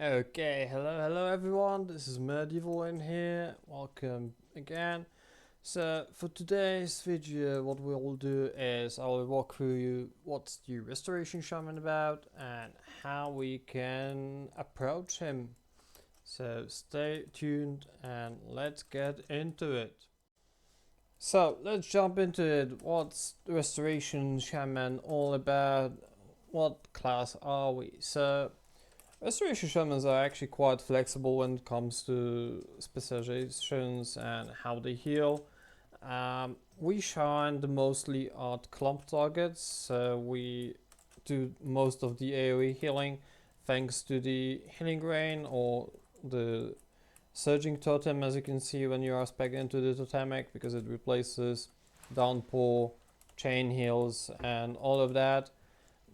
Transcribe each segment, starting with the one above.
Okay, hello everyone, this is Medieval in here, welcome again. So for today's video what we'll do is I will walk through you what's the Restoration Shaman about and how we can approach him. So stay tuned and let's get into it. So let's jump into it. What's the Restoration Shaman all about? What class are we? So Restoration Shamans are actually quite flexible when it comes to specializations and how they heal. We shine mostly at clump targets, so we do most of the AoE healing thanks to the healing rain or the surging totem, as you can see when you are spec into the totemic, because it replaces downpour, chain heals, and all of that.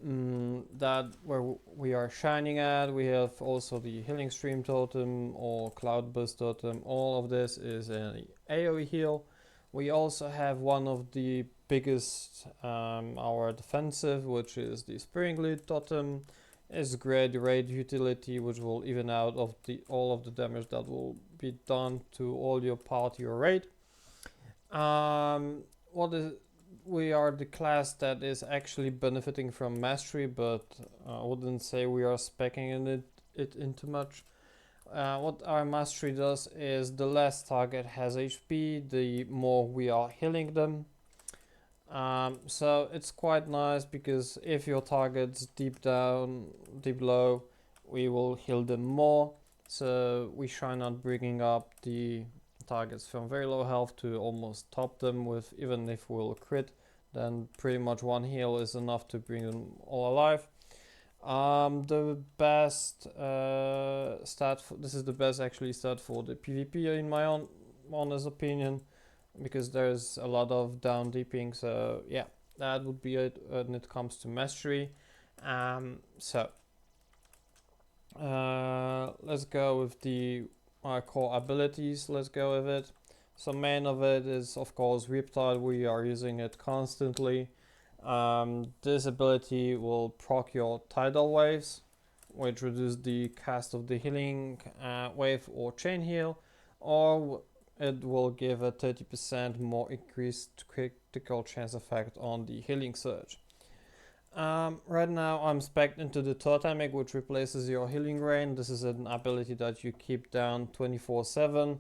That where we are shining at. We have also the healing stream totem or Cloudburst totem. All of this is an AoE heal. We also have one of the biggest our defensive, which is the Spearing Lead totem. It's great raid utility, which will even out of the all of the damage that will be done to all your party or raid. What is We are the class that is actually benefiting from mastery, but I wouldn't say we are specking in it into much. What our mastery does is the less target has HP, the more we are healing them. So it's quite nice because if your target's deep down, deep low, we will heal them more. So we try not bringing up the targets from very low health to almost top them with, even if we'll crit, then pretty much one heal is enough to bring them all alive. The best this is the best actually stat for the PvP in my own honest opinion, because there's a lot of down deeping. So yeah, that would be it when it comes to mastery. Let's go with the core abilities. Let's go with it. So main of it is of course Riptide. We are using it constantly. This ability will proc your tidal waves, which reduce the cast of the healing wave or chain heal, or it will give a 30% more increased critical chance effect on the healing surge. Right now I'm spec'd into the totemic, which replaces your healing rain. This is an ability that you keep down 24/7.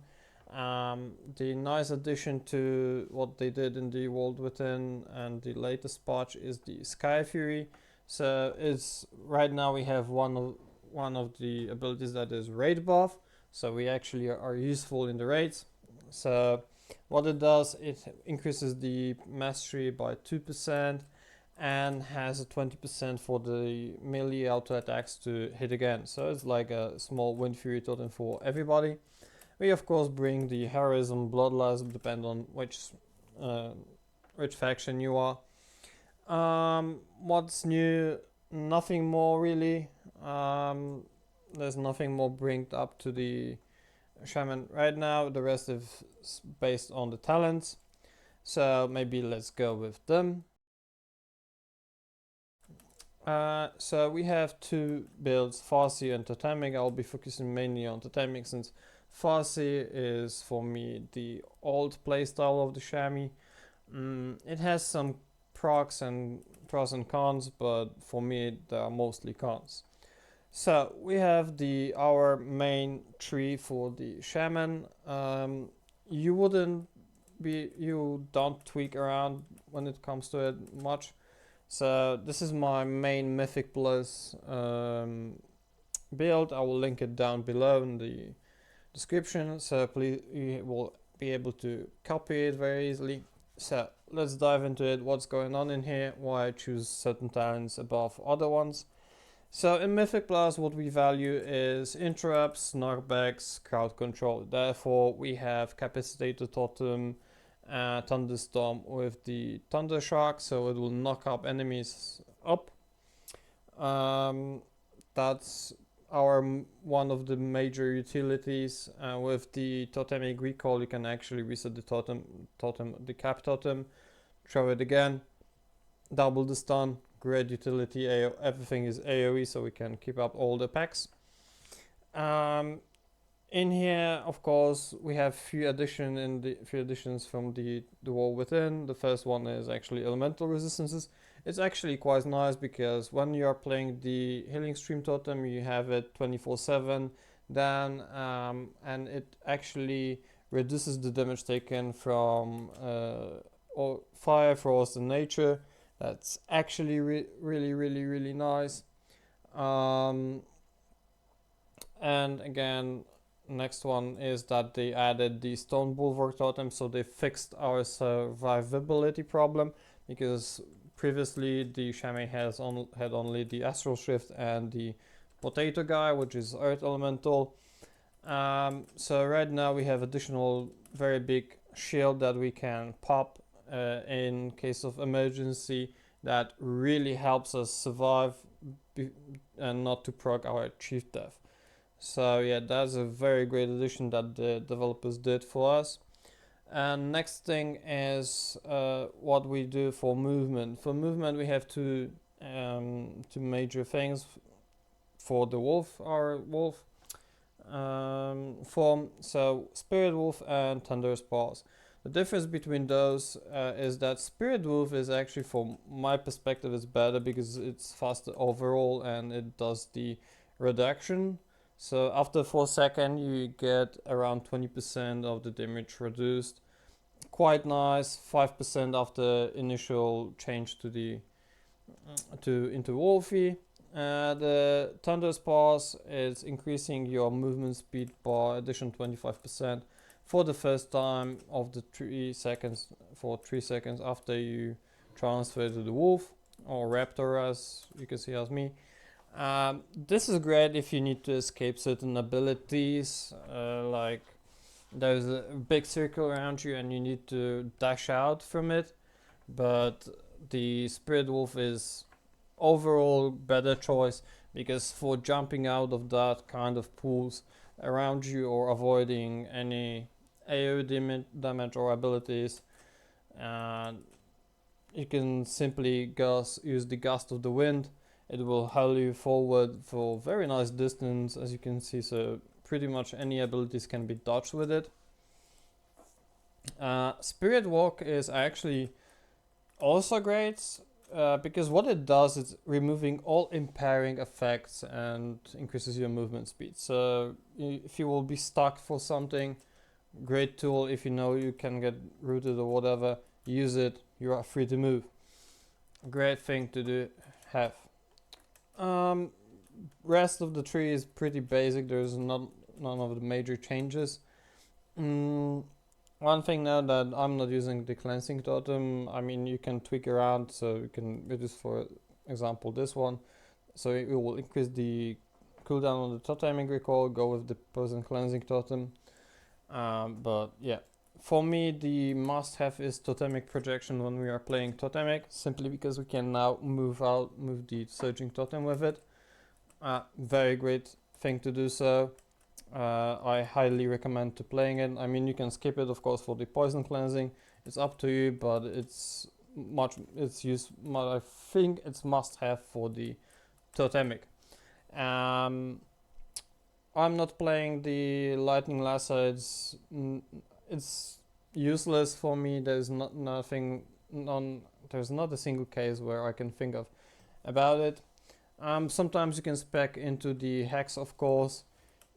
The nice addition to what they did in the World Within and the latest patch is the Sky Fury. So it's right now we have one of the abilities that is raid buff. So we actually are useful in the raids. So what it does, it increases the mastery by 2% and has a 20% for the melee auto attacks to hit again. So it's like a small Wind Fury totem for everybody. We of course bring the heroism, bloodlust, depend on which faction you are. What's new? Nothing more really. There's nothing more bring up to the shaman right now. The rest is based on the talents. So maybe let's go with them. So we have two builds, Farsi and Totemic. I'll be focusing mainly on Totemic since Farsi is for me the old playstyle of the Shammy. It has some pros and cons, but for me there are mostly cons. So we have our main tree for the Shaman. You don't tweak around when it comes to it much. So this is my main Mythic Plus build. I will link it down below in the description, so please you will be able to copy it very easily. So let's dive into it. What's going on in here? Why I choose certain talents above other ones. So in Mythic Plus, what we value is interrupts, knockbacks, crowd control. Therefore, we have Capacitated Totem, Thunderstorm with the Thunder Shock, so it will knock up enemies up. That's our one of the major utilities. With the Totemic Recall, you can actually reset the the cap totem, throw it again, double the stun. Great utility. Everything is AoE, so we can keep up all the packs. In here, of course, we have few additions from the wall within. The first one is actually elemental resistances. It's actually quite nice because when you are playing the healing stream totem, you have it 24/7. Then and it actually reduces the damage taken from or fire, frost, and nature. That's actually really nice. Um, and again, next one is that they added the stone bulwark totem, so they fixed our survivability problem because previously the Shammy had only the astral shift and the potato guy, which is earth elemental. So right now we have additional very big shield that we can pop in case of emergency. That really helps us survive and not to proc our chief death. So yeah, that's a very great addition that the developers did for us. And next thing is what we do for movement. For movement, we have two major things for the wolf, our wolf form. So Spirit Wolf and Thunder's Paws. The difference between those is that Spirit Wolf is actually, from my perspective, is better because it's faster overall and it does the reduction. So after 4 seconds, you get around 20% of the damage reduced. Quite nice. 5% after initial change to the into Wolfie. The Thunder's Paws is increasing your movement speed by additional 25% for the first time of the 3 seconds, for 3 seconds after you transfer to the wolf or raptor, as you can see as me. This is great if you need to escape certain abilities, like there's a big circle around you and you need to dash out from it. But the Spirit Wolf is overall better choice because for jumping out of that kind of pools around you or avoiding any AoE damage or abilities, you can simply use the gust of the wind. It will hurl you forward for very nice distance, as you can see, so pretty much any abilities can be dodged with it. Spirit Walk is actually also great because what it does is removing all impairing effects and increases your movement speed. So if you will be stuck for something, great tool. If you know you can get rooted or whatever, use it. You are free to move. Great thing to have. Rest of the tree is pretty basic. There's none of the major changes. One thing now that I'm not using the cleansing totem. I mean, you can tweak around, so you can reduce, for example, this one. So it will increase the cooldown on the totemic recall. Go with the poison cleansing totem. But yeah, for me the must-have is totemic projection when we are playing totemic, simply because we can now move the surging totem with it. Very great thing to do so. I highly recommend to playing it. I mean, you can skip it, of course, for the poison cleansing. It's up to you, but I think it's must-have for the totemic. I'm not playing the lightning lasso. It's useless for me. There's not a single case where I can think of about it. Sometimes you can spec into the hex, of course,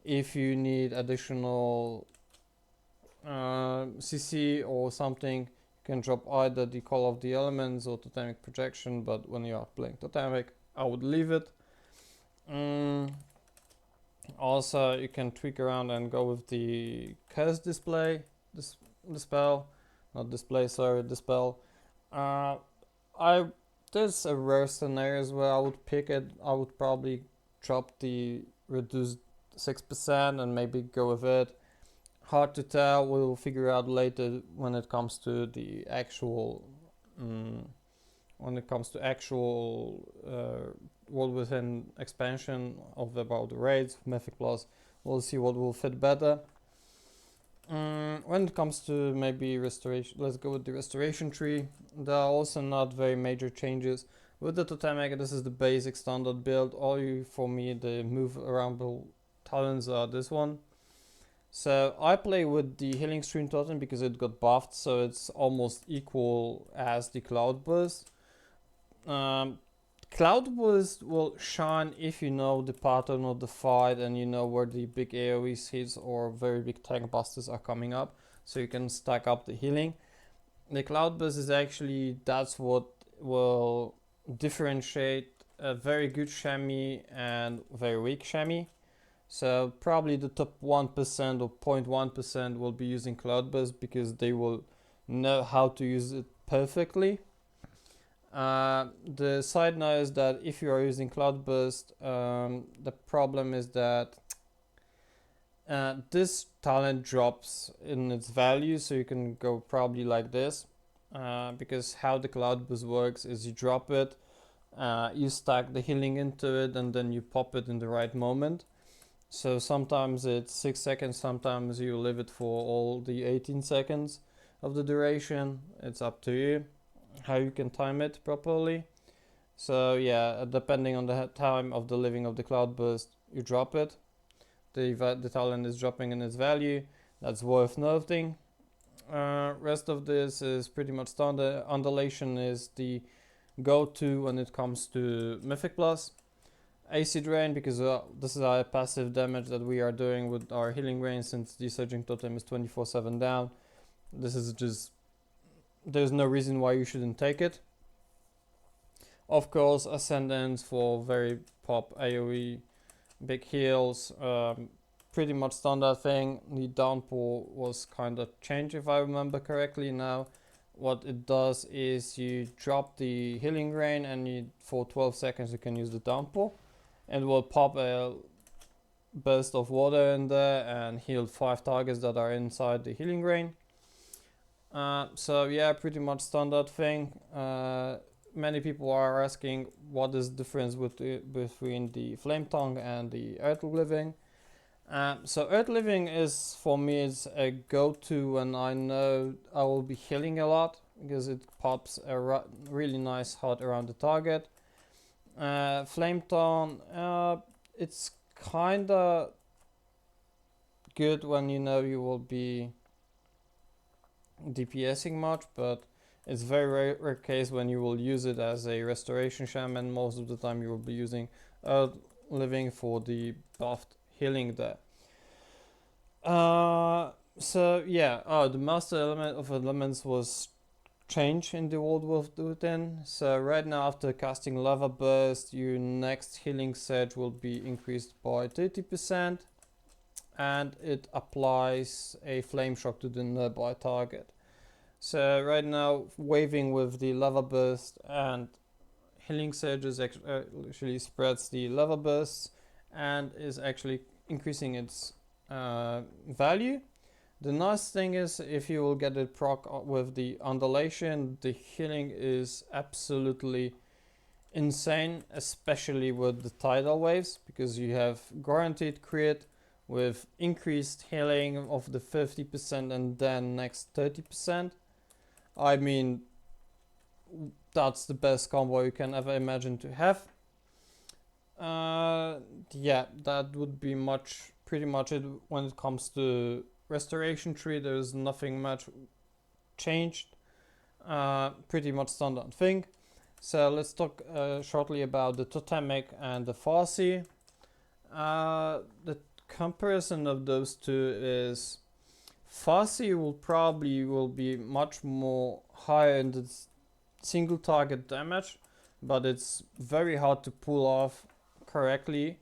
if you need additional CC or something. You can drop either the Call of the Elements or Totemic Projection, but when you are playing Totemic, I would leave it. Also, you can tweak around and go with the Curse Display, Dispel, not Display, sorry, Dispel. There's a rare scenarios where I would pick it. I would probably drop the reduced 6% and maybe go with it. Hard to tell. We'll figure out later when it comes to the actual World Within expansion of about the raids, Mythic Plus. We'll see what will fit better. When it comes to maybe restoration, let's go with the restoration tree. There are also not very major changes. With the totemic, this is the basic standard build. For me, the move around talents are this one. So I play with the healing stream totem because it got buffed, so it's almost equal as the Cloudburst. Cloudburst will shine if you know the pattern of the fight and you know where the big AoE hits or very big tank busters are coming up, so you can stack up the healing. The Cloudburst is actually, that's what will differentiate a very good Shammy and very weak Shammy. So probably the top 1% or 0.1% will be using Cloudburst because they will know how to use it perfectly. The side note is that if you are using Cloudburst, the problem is that this talent drops in its value, so you can go probably like this. Because how the Cloudburst works is you drop it, you stack the healing into it, and then you pop it in the right moment. So sometimes it's 6 seconds, sometimes you leave it for all the 18 seconds of the duration. It's up to you how you can time it properly. So yeah, depending on the time of the living of the Cloudburst, you drop it. The talent is dropping in its value. That's worth noting. Rest of this is pretty much standard. Undulation is the go-to when it comes to Mythic Plus. AC Drain, because this is our passive damage that we are doing with our healing rain, since the Surging Totem is 24/7 down. This is just, there's no reason why you shouldn't take it. Of course, Ascendance for very pop AoE, big heals, pretty much standard thing. The downpour was kind of changed if I remember correctly now. What it does is you drop the healing rain and you, for 12 seconds you can use the downpour. And will pop a burst of water in there and heal 5 targets that are inside the healing rain. So yeah, pretty much standard thing. Many people are asking what is the difference between the Flame Tongue and the Earth Living. So Earth Living is, for me, is a go-to when I know I will be healing a lot, because it pops a really nice heart around the target. Flame Tongue, it's kinda good when you know you will be DPSing much, but it's very rare case when you will use it as a restoration shaman. Most of the time you will be using living for the buffed healing there. So yeah, the master element of elements was change in the World War Within. So right now, after casting Lava Burst, your next healing surge will be increased by 30%, and it applies a flame shock to the nearby target. So right now, waving with the Lava Burst and healing surges actually spreads the Lava Bursts and is actually increasing its value. The nice thing is, if you will get it proc with the Undulation, the healing is absolutely insane, especially with the tidal waves, because you have guaranteed crit with increased healing of the 50% and then next 30%. I mean, that's the best combo you can ever imagine to have. Yeah, that would be pretty much it when it comes to restoration tree. There's nothing much changed, pretty much standard thing. So let's talk shortly about the totemic and the Farsi. The comparison of those two is Farsi will be much more higher in the single target damage, but it's very hard to pull off correctly.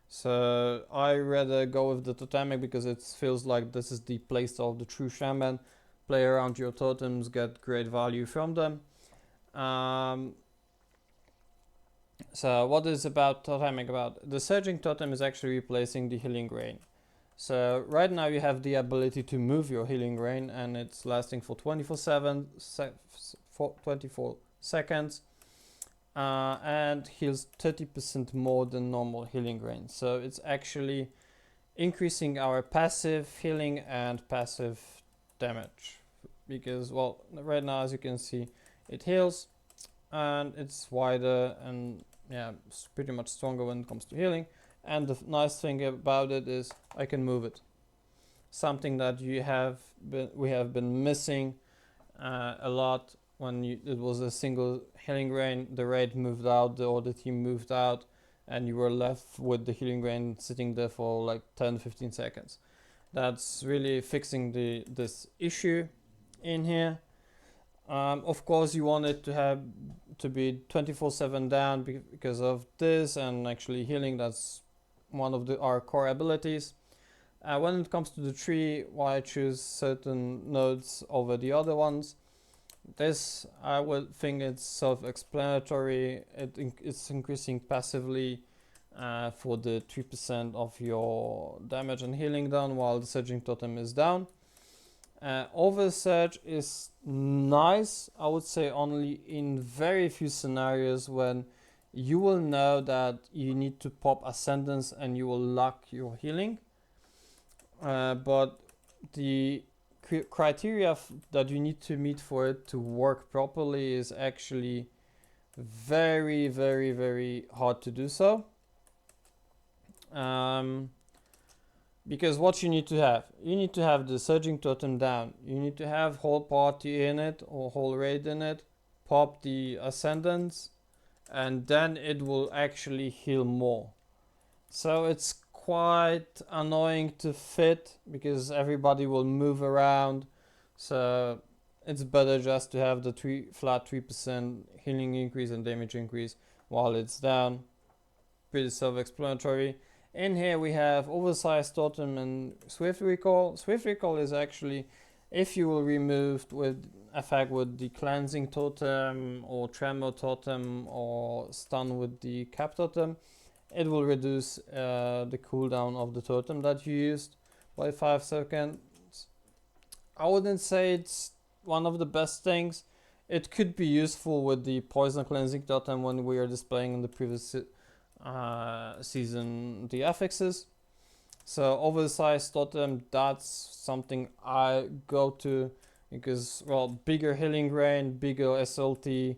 So I rather go with the totemic because it feels like this is the playstyle of the true shaman. Play around your totems, get great value from them. So what is about totemic about? The surging totem is actually replacing the healing rain. So right now you have the ability to move your healing rain, and it's lasting for 24 seconds. And heals 30% more than normal healing rain. So it's actually increasing our passive healing and passive damage, because, well, right now, as you can see, it heals and it's wider and yeah, it's pretty much stronger when it comes to healing. and the nice thing about it is I can move it. Something that we have been missing a lot. When it was a single healing rain, the raid moved out, the other team moved out, and you were left with the healing rain sitting there for like 10-15 seconds. That's really fixing this issue in here. Of course, you want it to be 24/7 down because of this, and actually healing, that's one of our core abilities. When it comes to the tree, why I choose certain nodes over the other ones, this I would think it's self-explanatory. It's increasing passively for the 3% of your damage and healing done while the surging totem is down. Oversurge is nice, I would say, only in very few scenarios when you will know that you need to pop Ascendance and you will lock your healing. But the criteria that you need to meet for it to work properly is actually very, very, very hard to do so. Because what you need to have the surging totem down, you need to have whole party in it or whole raid in it, pop the Ascendance, and then it will actually heal more. So it's quite annoying to fit because everybody will move around, so it's better just to have the flat 3% healing increase and damage increase while it's down. Pretty self-explanatory. In here we have oversized totem and swift recall. Swift recall is actually if you will remove with effect with the cleansing totem or tremor totem or stun with the cap totem, it will reduce the cooldown of the totem that you used by 5 seconds. I wouldn't say it's one of the best things. It could be useful with the poison cleansing totem when we are displaying in the previous season the affixes. So oversized totem, that's something I go to because, well, bigger healing rain, bigger SLT,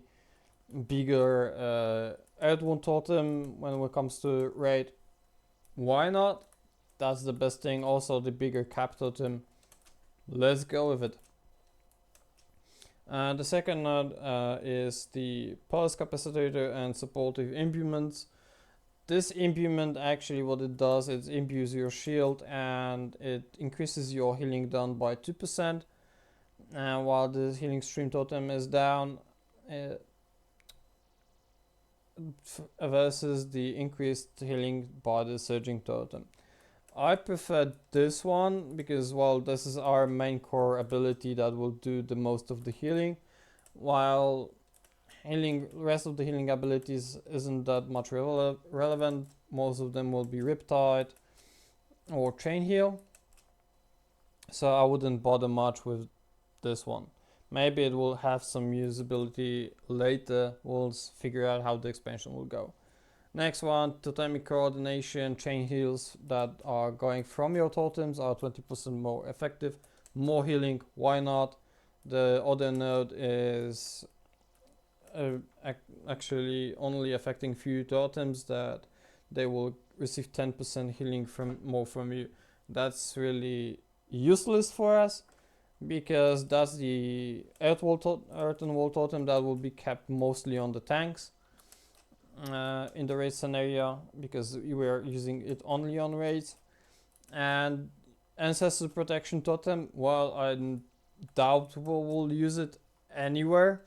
bigger Earthwound totem when it comes to raid. Why not? That's the best thing. Also the bigger cap totem. Let's go with it. The second node is the pulse capacitor and supportive imbuements. This imbuement, actually what it does, it imbues your shield and it increases your healing done by 2%. And while the healing stream totem is down, versus the increased healing by the surging totem. I prefer this one because, well, this is our main core ability that will do the most of the healing, while rest of the healing abilities isn't that much relevant. Most of them will be Riptide or Chain Heal, so I wouldn't bother much with this one. Maybe it will have some usability later. We'll figure out how the expansion will go. Next one, totemic coordination. Chain heals that are going from your totems are 20% more effective. More healing, why not? The other node is actually only affecting few totems that they will receive 10% healing from you. That's really useless for us, because that's the Earth and Wall totem that will be kept mostly on the tanks in the raid scenario, because we are using it only on raids. And Ancestor Protection Totem, well, I doubt we'll use it anywhere.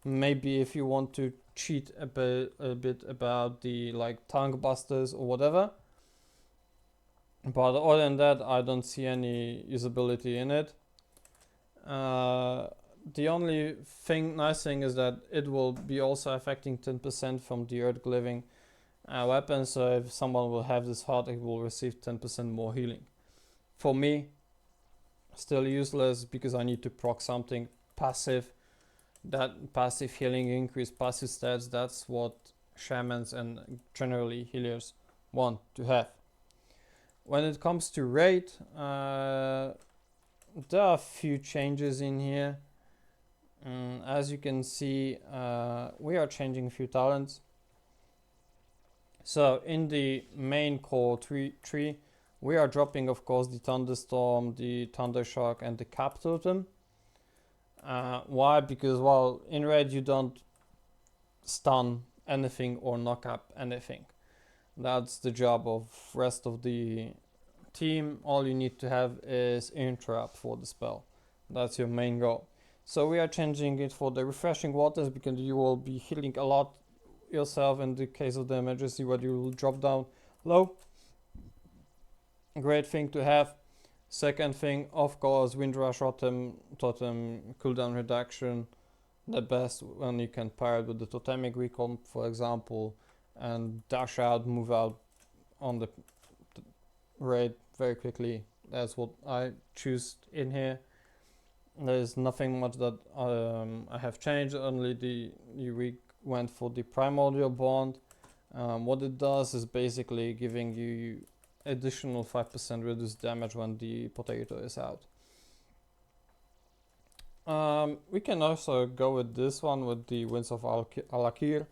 Maybe if you want to cheat a bit about the like tongue busters or whatever. But other than that, I don't see any usability in it. The only nice thing is that it will be also affecting 10% from the Earth Gliving weapon, so if someone will have this heart, it will receive 10% more healing. For me, still useless because I need to proc something passive. That passive healing increase, passive stats, that's what shamans and generally healers want to have. When it comes to raid, there are a few changes in here. As you can see, we are changing a few talents. So in the main core tree, we are dropping, of course, the Thunderstorm, the Thundershock, and the Cap Totem. Why? Because, well, in raid you don't stun anything or knock up anything. That's the job of rest of the team. All you need to have is interrupt for the spell. That's your main goal. So we are changing it for the Refreshing Waters because you will be healing a lot yourself in the case of the emergency where you will drop down low. Great thing to have. Second thing, of course, Windrush Totem cooldown reduction. The best when you can pair it with the Totemic Recall, for example, and dash out, move out on the raid very quickly. That's what I choose in here. There's nothing much that I have changed, only we went for the Primordial Bond. What it does is basically giving you additional 5% reduced damage when the potato is out. We can also go with this one with the Winds of Alakir.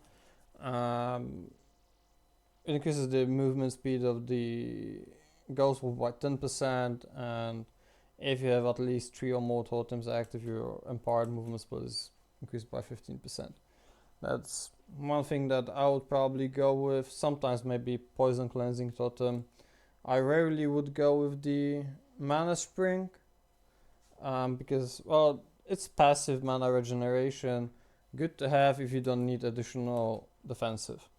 Increases the movement speed of the ghost wolf by 10%, and if you have at least 3 or more totems active, your empowered movement speed is increased by 15%. That's one thing that I would probably go with. Sometimes maybe Poison Cleansing Totem. I rarely would go with the Mana Spring because, well, it's passive mana regeneration. Good to have if you don't need additional defensive.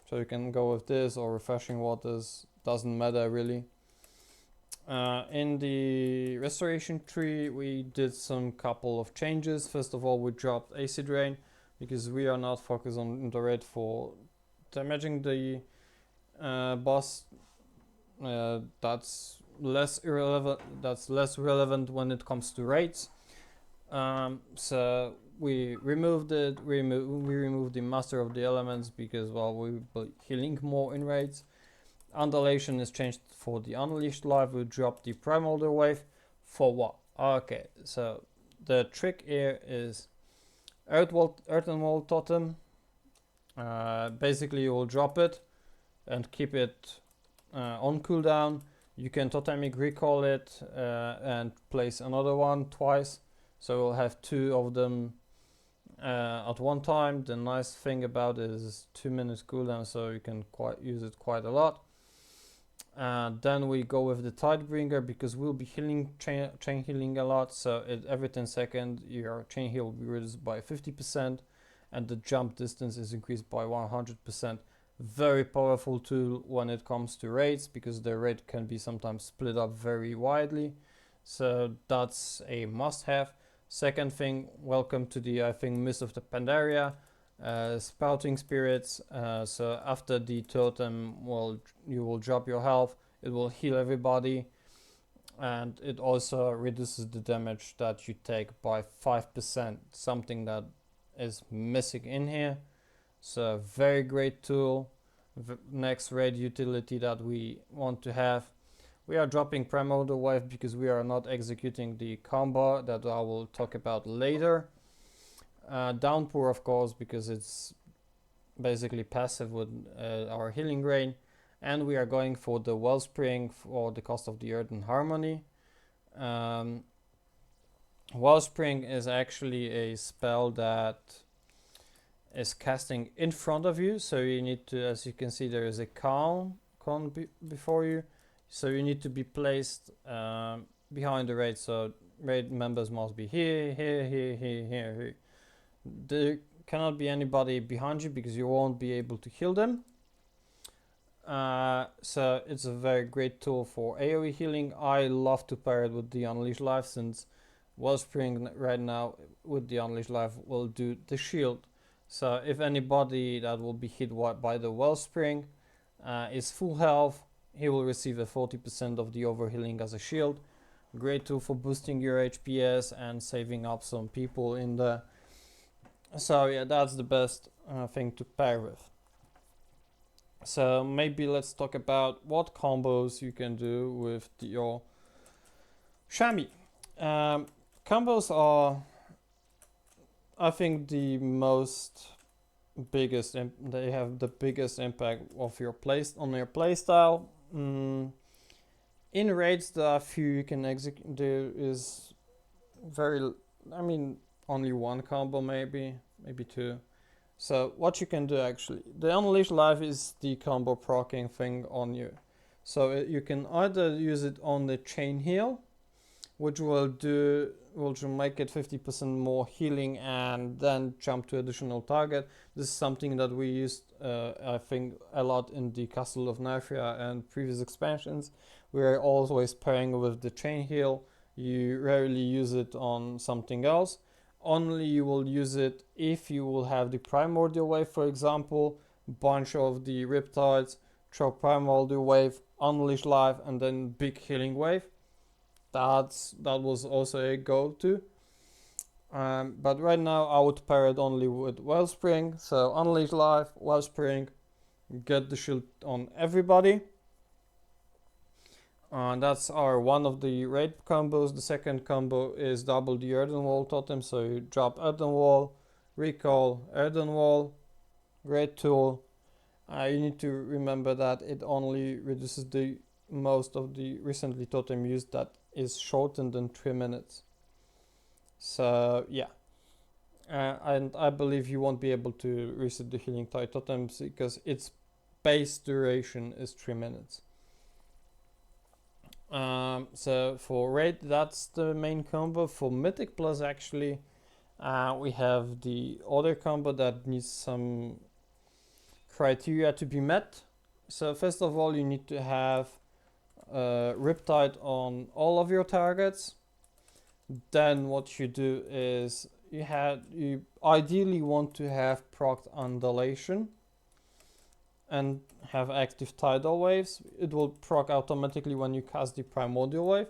So you can go with this or Refreshing Waters, doesn't matter really. In the Restoration tree we did some couple of changes. First of all, we dropped Acid Rain because we are not focused on the raid for damaging the boss. That's less relevant when it comes to raids. So we removed it. We removed the Master of the Elements because, well, we'll be healing more in raids. Undulation is changed for the Unleashed Life. We dropped the Primordial Wave. For what? Okay, so the trick here is Earth and Wall Totem. Basically you will drop it and keep it on cooldown. You can Totemic Recall it and place another one twice. So we'll have 2 of them at one time. The nice thing about it is 2 minutes cooldown, so you can use it quite a lot. Then we go with the Tidebringer because we'll be healing chain healing a lot. So every 10 seconds your chain heal will be reduced by 50%, and the jump distance is increased by 100%. Very powerful tool when it comes to raids because the raid can be sometimes split up very widely. So that's a must-have. Second thing, welcome to the, I think, Mist of the Pandaria. Spouting Spirits. So after the totem, you will drop your health. It will heal everybody, and it also reduces the damage that you take by 5%. Something that is missing in here. So very great tool. Next raid utility that we want to have. We are dropping Primordial Wave because we are not executing the combo that I will talk about later. Downpour, of course, because it's basically passive with our Healing Rain. And we are going for the Wellspring for the cost of the Earth and Harmony. Wellspring is actually a spell that is casting in front of you. So you need to, as you can see, there is a con before you. So you need to be placed behind the raid. So raid members must be here. There cannot be anybody behind you because you won't be able to heal them. So it's a very great tool for AoE healing. I love to pair it with the Unleashed Life since Wellspring right now with the Unleashed Life will do the shield. So if anybody that will be hit by the Wellspring is full health, he will receive a 40% of the overhealing as a shield. Great tool for boosting your HPS and saving up some people in the. So yeah, that's the best thing to pair with. So maybe let's talk about what combos you can do with your Shammy. Combos are, I think, the most they have the biggest impact of your on your playstyle. In raids, there are few you can execute. There is very, I mean, only one combo, maybe two. So what you can do actually, the Unleash Life is the combo procking thing on you. So you can either use it on the chain heal, which will make it 50% more healing and then jump to additional target. This is something that we used, I think, a lot in the Castle of Nafria and previous expansions. We are always pairing with the chain heal. You rarely use it on something else. Only you will use it if you will have the Primordial Wave, for example, bunch of the Riptides, throw Primordial Wave, Unleash Life, and then big healing wave. That was also a go-to. But right now I would pair it only with Wellspring. So Unleash Life, Wellspring, get the shield on everybody. That's our one of the raid combos. The second combo is double the Earthen Wall totem. So you drop Earthen Wall, recall, Earthen Wall, great tool. You need to remember that it only reduces the most of the recently totem used that is shortened in 3 minutes. So yeah. And I believe you won't be able to reset the healing tide totems because its base duration is 3 minutes. So for raid, that's the main combo. For Mythic Plus, actually, we have the other combo that needs some criteria to be met. So first of all, you need to have Riptide on all of your targets. Then what you do is you ideally want to have procced Undulation and have active tidal waves. It will proc automatically when you cast the Primordial Wave.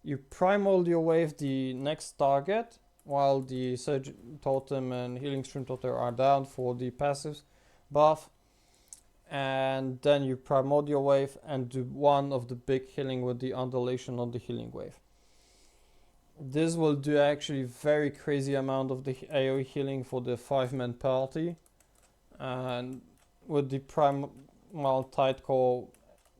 You Primordial Wave the next target while the Surge Totem and Healing Stream Totem are down for the passive buff. And then you Primordial Wave and do one of the big healing with the Undulation on the Healing Wave. This will do actually very crazy amount of the AoE healing for the 5-man party. And with the Primal Tide Core,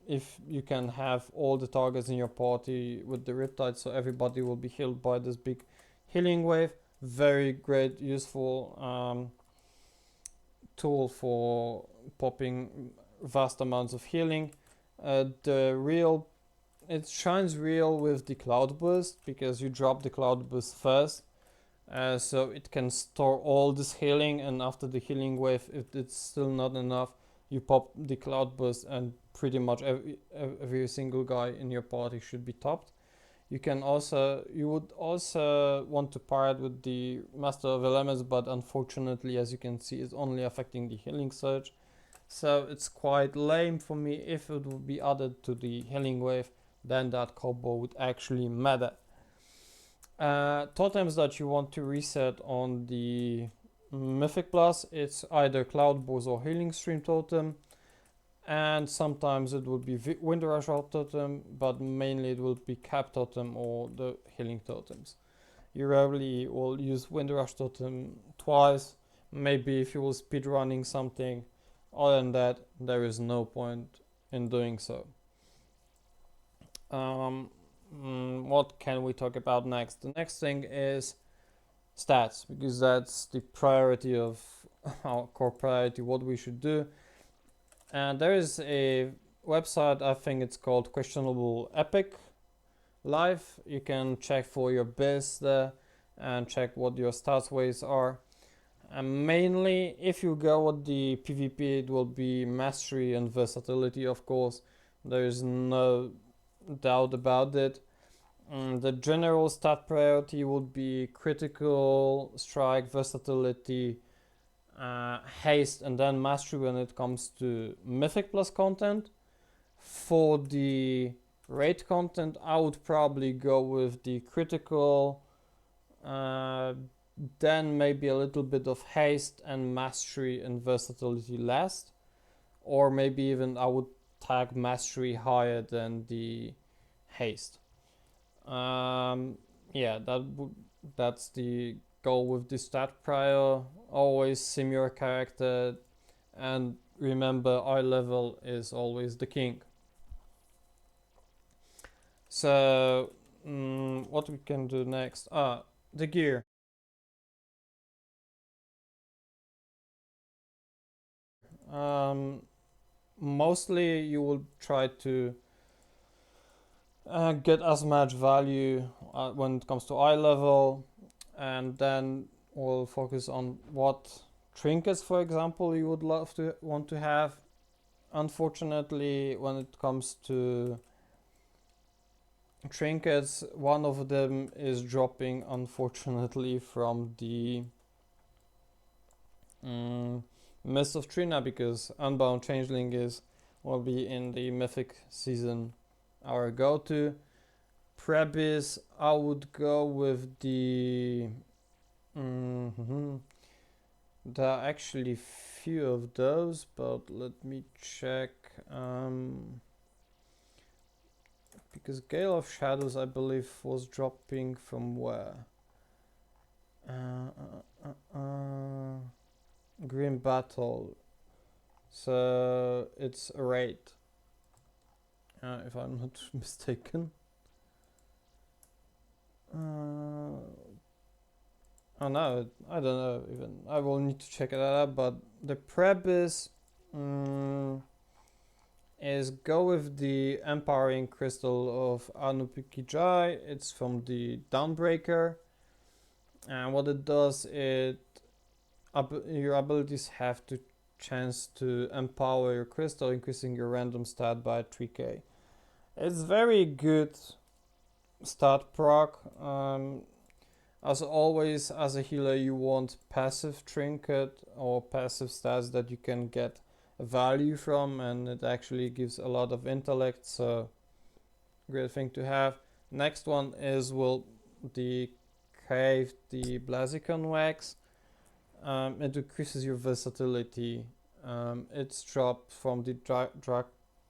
if you can have all the targets in your party with the Riptide, so everybody will be healed by this big healing wave. Very great, useful tool for popping vast amounts of healing. It shines real with the Cloudburst because you drop the Cloudburst first. So it can store all this healing, and after the healing wave, if it's still not enough, you pop the Cloudburst and pretty much every single guy in your party should be topped. You would also want to pair it with the Master of Elements, but unfortunately, as you can see, it's only affecting the healing surge. So it's quite lame for me. If it would be added to the healing wave, then that combo would actually matter. Totems that you want to reset on the Mythic Plus, it's either Cloudburst or Healing Stream Totem, and sometimes it will be Wind Rush Totem, but mainly it will be Cap Totem or the Healing Totems. You rarely will use Wind Rush Totem twice, maybe if you will speedrunning something. Other than that, there is no point in doing so. What can we talk about next? The next thing is stats, because that's the priority of our core priority, what we should do. And there is a website, I think it's called Questionable Epic Live. You can check for your biz there and check what your stats weights are. And mainly, if you go with the PvP, it will be mastery and versatility, of course. There is no doubt about it. The general stat priority would be critical, strike, versatility, haste, and then mastery when it comes to Mythic Plus content. For the raid content, I would probably go with the critical, then maybe a little bit of haste and mastery and versatility last. Or maybe even I would tag mastery higher than the haste. Yeah, that's the go with the stat Prio. Always sim your character, and remember eye level is always the king. So what we can do next? The gear. Mostly you will try to get as much value when it comes to eye level, and then we'll focus on what trinkets, for example, you would want to have. Unfortunately, when it comes to trinkets, one of them is dropping, unfortunately, from the Mist of Trina, because Unbound Changeling will be in the Mythic season our go-to. Prebis, I would go with the there are actually few of those, but let me check. Because Gale of Shadows, I believe, was dropping from where? Grim Battle. So it's a raid, if I'm not mistaken. Oh no, I don't know even. I will need to check it out, but the prep is go with the Empowering Crystal of Anupikijai. It's from the Dawnbreaker. And what it does, your abilities have to chance to empower your crystal, increasing your random stat by 3k. It's very good stat proc. As always, as a healer, you want passive trinket or passive stats that you can get value from, and it actually gives a lot of intellect, so great thing to have. Next one is the Blaziken Wax. It increases your versatility. It's dropped from the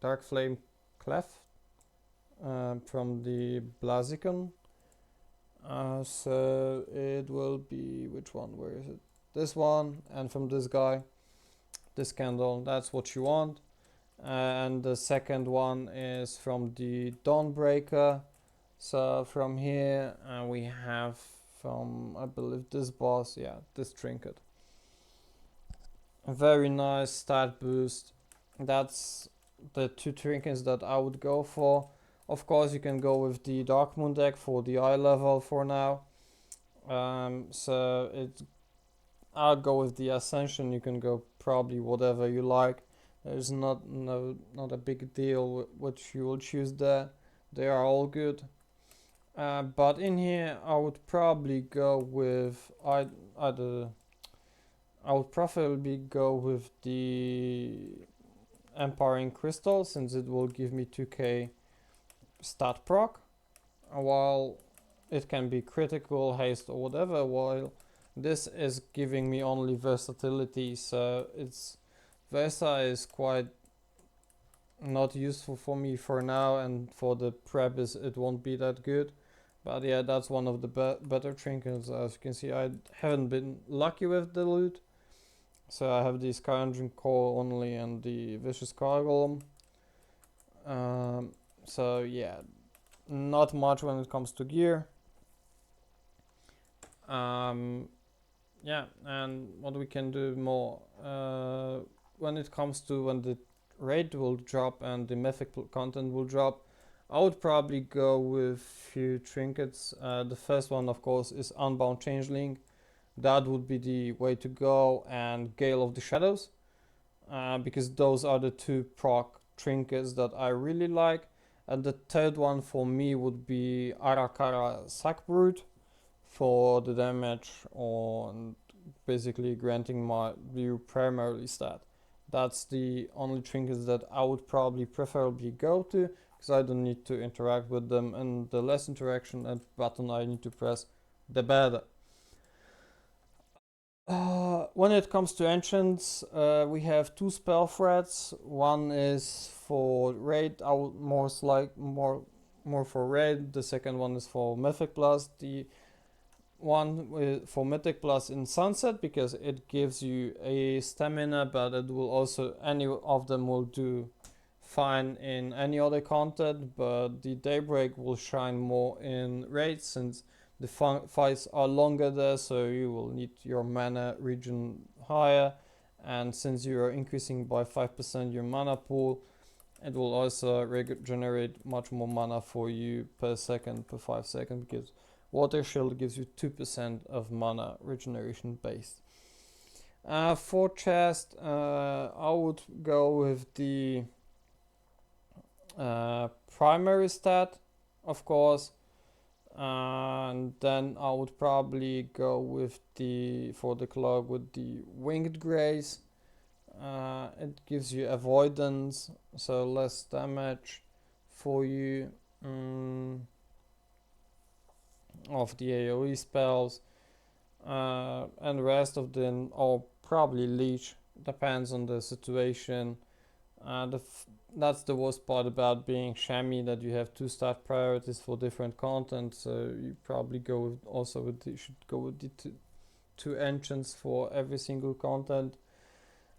Dark Flame Clef, from the Blaziken. So it will be, which one, where is it? This one, and from this guy, this candle, that's what you want. And the second one is from the Dawnbreaker. So from here we have from, I believe, this boss, yeah, this trinket. A very nice stat boost. That's the two trinkets that I would go for. Of course, you can go with the Dark Moon deck for the eye level for now. I'll go with the Ascension. You can go probably whatever you like. There's not a big deal which you will choose there. They are all good. But in here, I would probably go with I would preferably go with the Empowering Crystal, since it will give me 2k stat proc, while it can be critical, haste, or whatever, while this is giving me only versatility, so Versa is quite not useful for me for now, and for the prep it won't be that good. But yeah, that's one of the better trinkets. As you can see, I haven't been lucky with the loot, so I have the Skyending Core only and the Vicious Gargoyle. So yeah, not much when it comes to gear. Yeah, and what we can do more when it comes to when the raid will drop and the mythic content will drop, I would probably go with few trinkets. The first one, of course, is Unbound Changeling. That would be the way to go, and Gale of the Shadows, because those are the two proc trinkets that I really like. And the third one for me would be Arakara Sackbrute for the damage on basically granting my view primarily stat. That's the only trinkets that I would probably preferably go to, because I don't need to interact with them, and the less interaction and button I need to press, the better. When it comes to enchants, we have two spell threads. One is for raid, I would more for raid. The second one is for Mythic Blast. The one for Mythic Plus in Sunset because it gives you a stamina, but it will also, any of them will do fine in any other content, but the Daybreak will shine more in raids since the fights are longer there, so you will need your mana regen higher, and since you are increasing by 5% your mana pool, it will also regenerate much more mana for you per second, per 5 seconds, because Water Shield gives you 2% of mana regeneration base. For chest, I would go with the primary stat, of course, and then I would probably go with for the cloak with the Winged Grace. It gives you avoidance, so less damage for you of the AoE spells, and the rest of them, or probably Leech, depends on the situation. That's the worst part about being Shammy, that you have 2 stat priorities for different content, so you probably should go with the two enchants for every single content.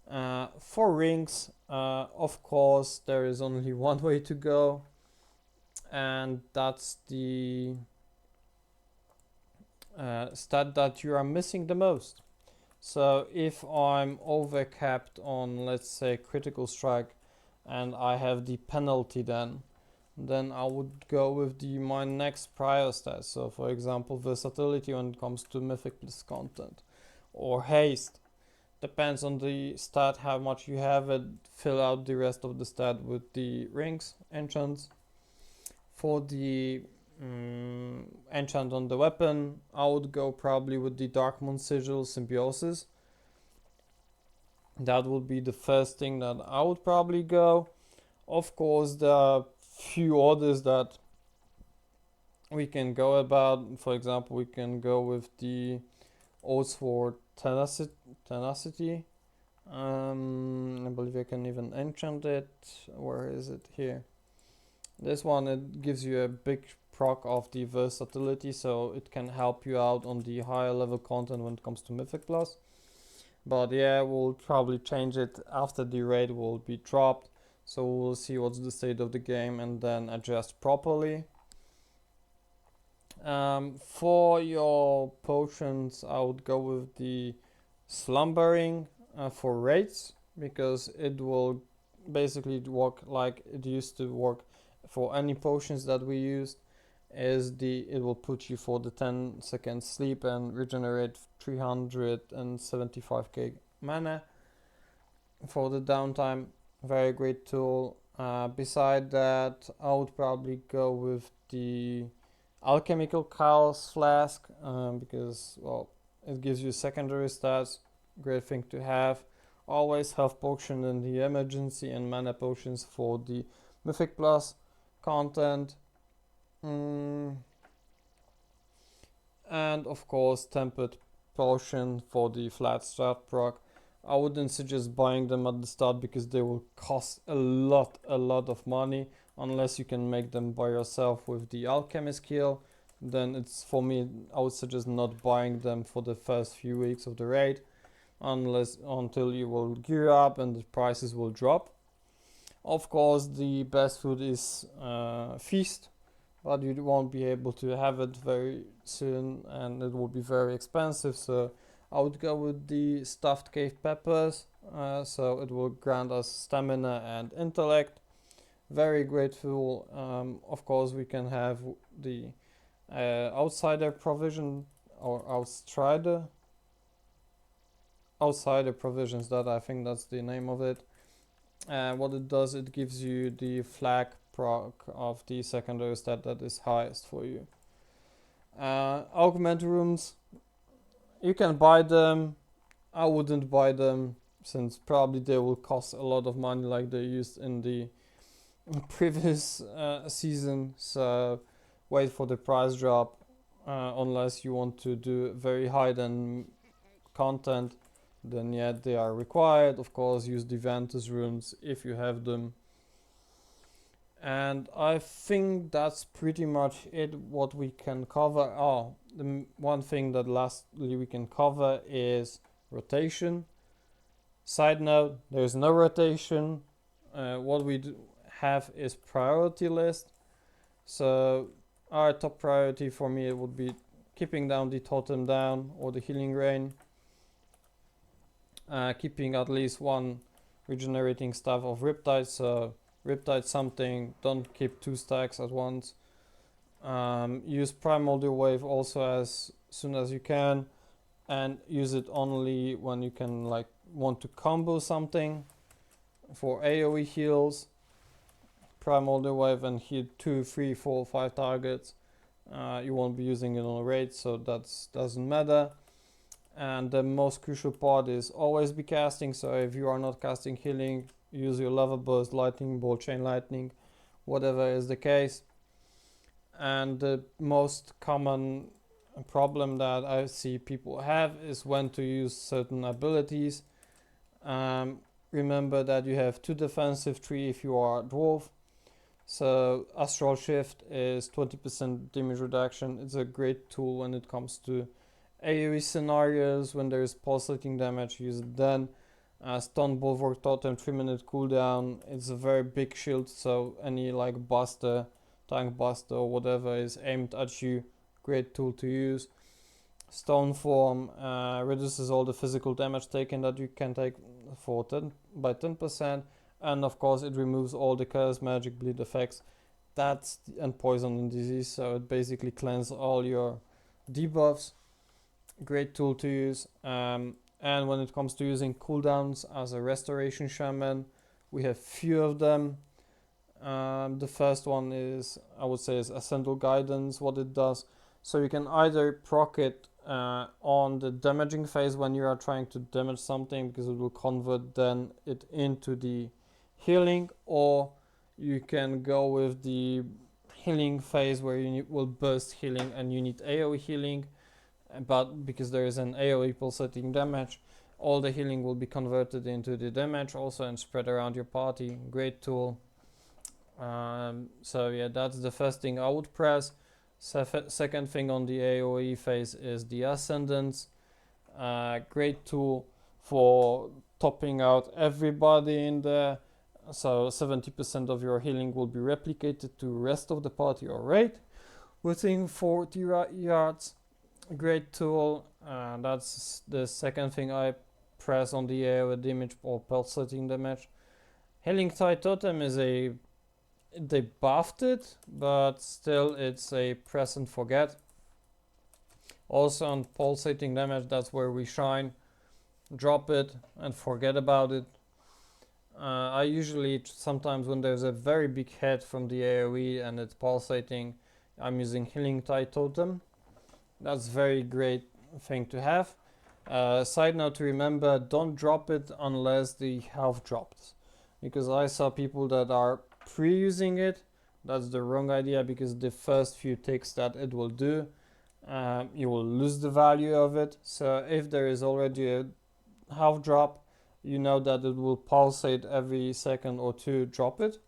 For rings, of course, there is only one way to go, and that's the stat that you are missing the most. So if I'm overcapped on, let's say, critical strike, and I have the penalty, then I would go with my next Prio stat. So for example, versatility when it comes to Mythic Plus content, or haste. Depends on the stat, how much you have it. Fill out the rest of the stat with the rings, enchants. For the enchant on the weapon, I would go probably with the Darkmoon Sigil Symbiosis. That would be the first thing that I would probably go. Of course, there are few others that we can go about. For example, we can go with the Oath for Tenacity. I believe I can even enchant it. Where is it? Here. This one, it gives you a big proc of the versatility, so it can help you out on the higher level content when it comes to Mythic Plus. But yeah, we'll probably change it after the raid will be dropped, so we'll see what's the state of the game and then adjust properly. For your potions, I would go with the Slumbering for raids, because it will basically work like it used to work for any potions that we used. It will put you for the 10-second sleep and regenerate 375k mana for the downtime. Very great tool. Beside that, I would probably go with the Alchemical Chaos Flask, because, well, it gives you secondary stats. Great thing to have. Always health potion in the emergency, and mana potions for the Mythic Plus content. And of course, Tempered Potion for the flat start proc. I wouldn't suggest buying them at the start because they will cost a lot of money, unless you can make them by yourself with the alchemy skill. Then it's, for me, I would suggest not buying them for the first few weeks of the raid, until you will gear up and the prices will drop. Of course, the best food is Feast, but you won't be able to have it very soon and it will be very expensive, so I would go with the Stuffed Cave Peppers, so it will grant us stamina and intellect. Very grateful. Of course, we can have the Outsider Provision, or Outsider Provisions, that I think that's the name of it. What it does, it gives you the flag proc of the secondary stat that is highest for you. Augment Rooms, you can buy them. I wouldn't buy them, since probably they will cost a lot of money like they used in the previous season, so wait for the price drop, unless you want to do very high end content, then yeah, they are required. Of course, use the Ventus Rooms if you have them. And I think that's pretty much it what we can cover. Oh, the one thing that lastly we can cover is rotation. Side note, there's no rotation. What we have is priority list. So our top priority for me would be keeping down the totem down or the healing rain. Keeping at least one regenerating staff of Riptide, so Riptide something, don't keep 2 stacks at once. Use Primordial Wave also as soon as you can, and use it only when you can like want to combo something. For AoE heals, Primordial Wave and hit 2, 3, 4, 5 targets. You won't be using it on a raid, so that doesn't matter. And the most crucial part is always be casting, so if you are not casting healing, use your lava burst, lightning bolt, chain lightning, whatever is the case. And the most common problem that I see people have is when to use certain abilities. Remember that you have 2 defensive, 3 if you are a dwarf. So Astral Shift is 20% damage reduction. It's a great tool when it comes to AoE scenarios. When there is pulsating damage, use it then. Stun Bulwark Totem, 3-minute cooldown. It's a very big shield, so any like buster, tank buster or whatever is aimed at you, great tool to use. Stone Form reduces all the physical damage taken that you can take for 10%, and of course it removes all the curse, magic, bleed effects. And poison and disease, so it basically cleanses all your debuffs. Great tool to use. And when it comes to using cooldowns as a restoration shaman, we have few of them. The first one is, I would say, is Ascendal Guidance. What it does, so you can either proc it on the damaging phase when you are trying to damage something, because it will convert then it into the healing, or you can go with the healing phase where you will burst healing and you need AoE healing. But because there is an AoE pulsating damage, all the healing will be converted into the damage also and spread around your party. Great tool. So yeah, that's the first thing I would press. Second thing on the AoE phase is the Ascendance. Great tool for topping out everybody in there. So 70% of your healing will be replicated to the rest of the party or raid within 40 yards. Great tool. That's the second thing I press on the AoE damage or pulsating damage. Healing Tide Totem is they buffed it, but still it's a press and forget. Also on pulsating damage, that's where we shine. Drop it and forget about it. I usually, sometimes when there's a very big head from the AoE and it's pulsating, I'm using Healing Tide Totem. That's very great thing to have. Side note to remember, don't drop it unless the health drops, because I saw people that are pre-using it. That's the wrong idea, because the first few ticks that it will do, you will lose the value of it. So if there is already a health drop, you know that it will pulsate every second or two. Drop it.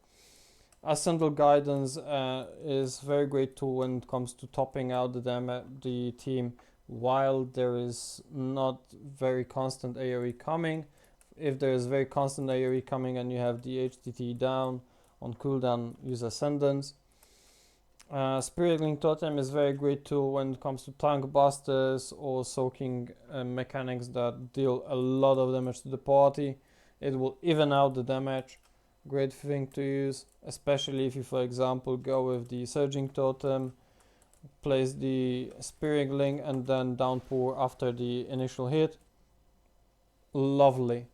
Ascendal Guidance is very great tool when it comes to topping out the team while there is not very constant AoE coming. If there is very constant AoE coming and you have the HTT down on cooldown, use Ascendance. Spirit Link Totem is very great tool when it comes to tank busters or soaking mechanics that deal a lot of damage to the party. It will even out the damage. Great thing to use, especially if you, for example, go with the Surging Totem, place the Spirit Link and then downpour after the initial hit. Lovely.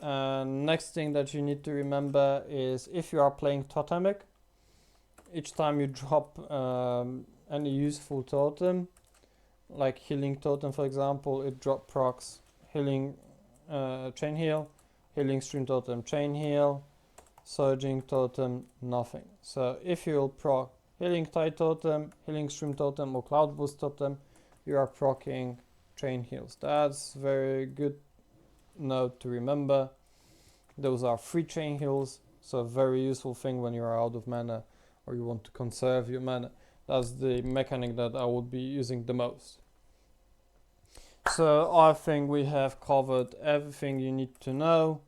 Next thing that you need to remember is, if you are playing Totemic, each time you drop any useful totem, like Healing Totem for example, it drop procs Healing Chain Heal, Healing Stream Totem Chain Heal, Surging Totem nothing. So if you'll proc Healing Tide Totem, Healing Stream Totem or Cloudburst Totem, you are proccing Chain Heals. That's very good note to remember. Those are free chain heals, So a very useful thing when you're out of mana or you want to conserve your mana. That's the mechanic that I would be using the most. So I think we have covered everything you need to know.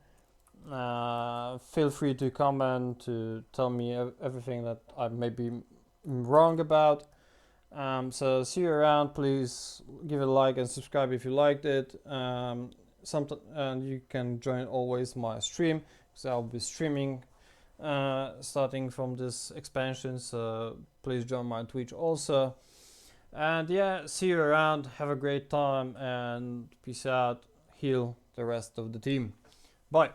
Feel free to comment to tell me everything that I may be wrong about. So see you around. Please give it a like and subscribe if you liked it. And you can join always my stream, because I'll be streaming starting from this expansion. So please join my Twitch also. And yeah, see you around. Have a great time and peace out. Heal the rest of the team. Bye.